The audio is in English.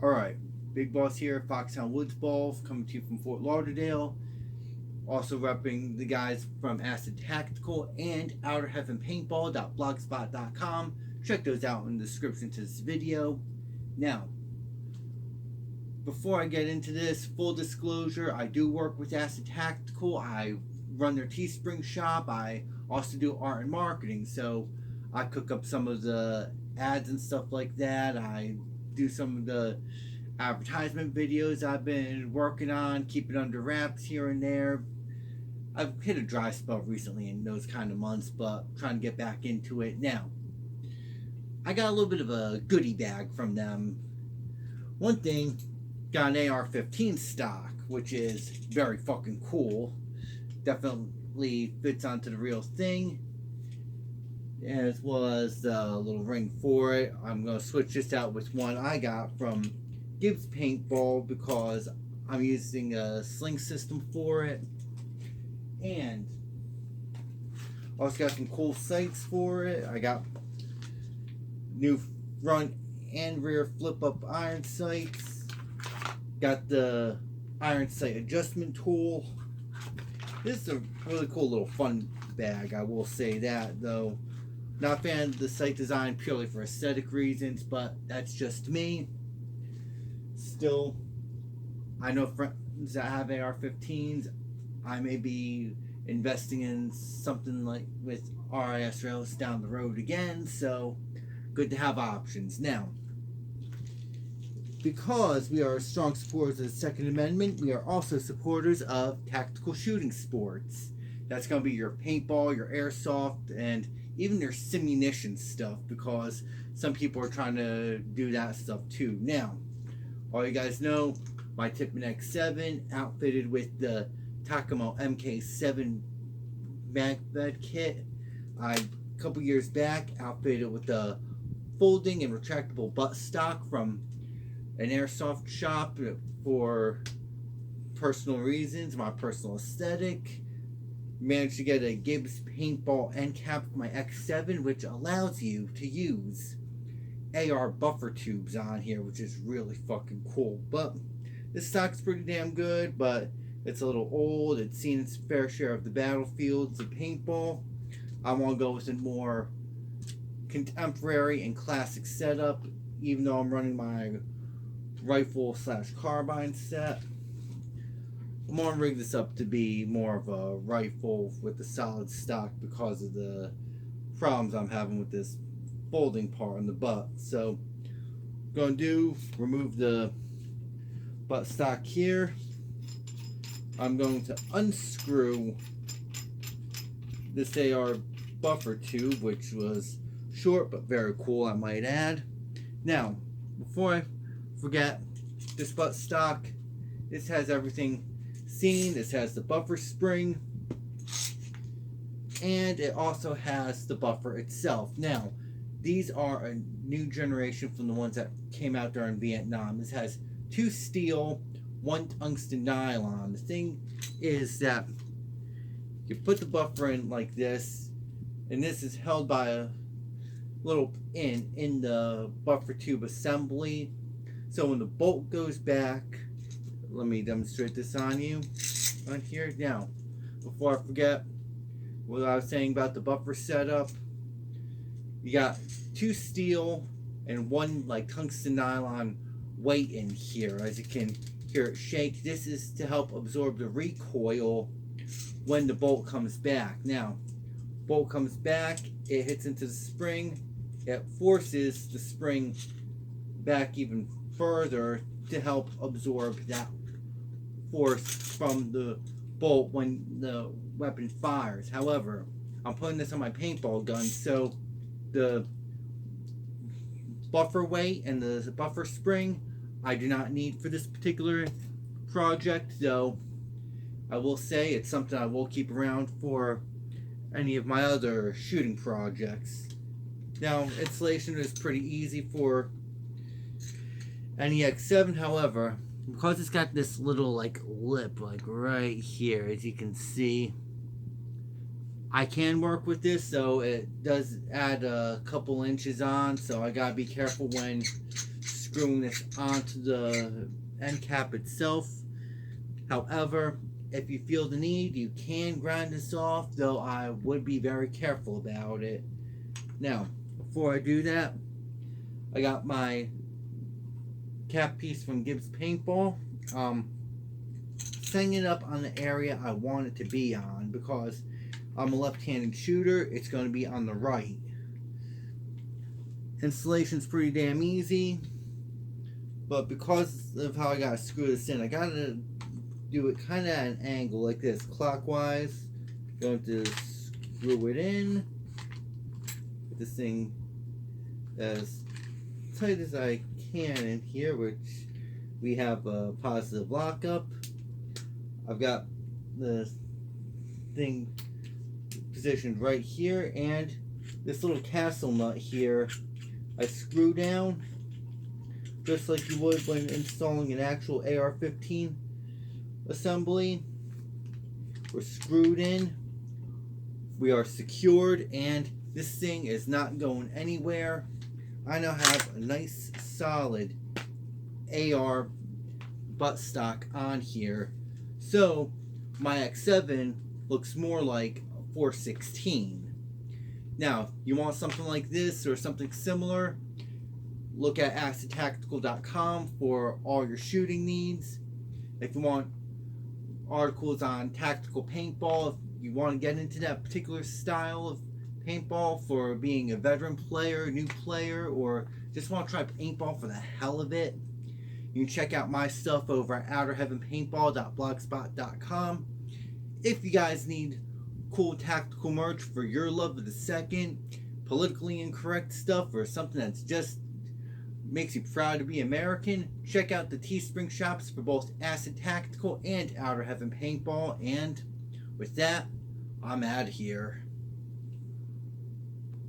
Alright, Big Boss here, Foxhound Woods Ball, coming to you from Fort Lauderdale. Also repping the guys from Acid Tactical and Outer Heaven Paintball.blogspot.com. Check those out in the description to this video. Now, before I get into this, full disclosure, I do work with Acid Tactical. I run their Teespring shop. I also do art and marketing, so I cook up some of the ads and stuff like that. I do some of the advertisement videos I've been working on, keep it under wraps here and there. I've hit a dry spell recently in those kind of months, but trying to get back into it now. I got a little bit of a goodie bag from them. One thing, got an AR-15 stock, which is very fucking cool. Definitely fits onto the real thing, as well as the little ring for it. I'm going to switch this out with one I got from Gibbs Paintball because I'm using a sling system for it. And also got some cool sights for it. I got new front and rear flip up iron sights. Got the iron sight adjustment tool. This is a really cool little fun bag, I will say that, though. Not a fan of the sight design purely for aesthetic reasons, but that's just me. Still, I know friends that have AR-15s. I may be investing in something like with RIS rails down the road again, so good to have options. Now, because we are strong supporters of the Second Amendment, we are also supporters of tactical shooting sports. That's going to be your paintball, your airsoft, and even your simunition stuff, because some people are trying to do that stuff too. Now, all you guys know, my Tippmann X7 outfitted with the Takamo MK7 mag bed kit. A couple years back outfitted with the folding and retractable butt stock from an airsoft shop for personal reasons, my personal aesthetic. Managed to get a Gibbs paintball end cap for my X7, which allows you to use AR buffer tubes on here, which is really fucking cool. But this stock's pretty damn good, but it's a little old. It's seen its fair share of the battlefields of paintball. I want to go with a more contemporary and classic setup, even though I'm running my rifle / carbine set. I'm going to rig this up to be more of a rifle with a solid stock because of the problems I'm having with this folding part on the butt. So, going to do, remove the butt stock here. I'm going to unscrew this AR buffer tube, which was short but very cool, I might add. Now, before I forget, this butt stock, this has everything seen. This has the buffer spring, and it also has the buffer itself. Now, these are a new generation from the ones that came out during Vietnam. This has 2 steel, 1 tungsten nylon. The thing is that you put the buffer in like this, and this is held by a little pin in the buffer tube assembly. So when the bolt goes back, let me demonstrate this on you on here. Now, before I forget what I was saying about the buffer setup, you got 2 steel and 1 like tungsten nylon weight in here. As you can hear it shake, this is to help absorb the recoil when the bolt comes back. Now, bolt comes back, it hits into the spring, it forces the spring back even further to help absorb that force from the bolt when the weapon fires. However, I'm putting this on my paintball gun, so the buffer weight and the buffer spring I do not need for this particular project, though I will say it's something I will keep around for any of my other shooting projects. Now, installation is pretty easy for any X7, however, because it's got this little like lip like right here, as you can see, I can work with this, so it does add a couple inches on, so I gotta be careful when screwing this onto the end cap itself. However, if you feel the need, you can grind this off, though I would be very careful about it. Now, before I do that, I got my cap piece from Gibbs Paintball. Setting it up on the area I want it to be on, because I'm a left-handed shooter, it's going to be on the right. Installation's pretty damn easy, but because of how I gotta screw this in, I gotta do it kind of at an angle like this, clockwise. Going to screw it in. Get this thing as tight as I can in here, which we have a positive lockup. I've got the thing positioned right here, and this little castle nut here I screw down just like you would when installing an actual AR-15 assembly. We're screwed in, we are secured, and this thing is not going anywhere. I now have a nice solid AR buttstock on here, so my X7 looks more like a 416. Now, you want something like this or something similar, look at acidtactical.com for all your shooting needs. If you want articles on tactical paintball, if you want to get into that particular style of paintball for being a veteran player, new player, or just want to try paintball for the hell of it, you can check out my stuff over at outerheavenpaintball.blogspot.com. If you guys need cool tactical merch for your love of the second, politically incorrect stuff, or something that's just makes you proud to be American, check out the Teespring shops for both Acid Tactical and Outer Heaven Paintball. And with that, I'm out of here.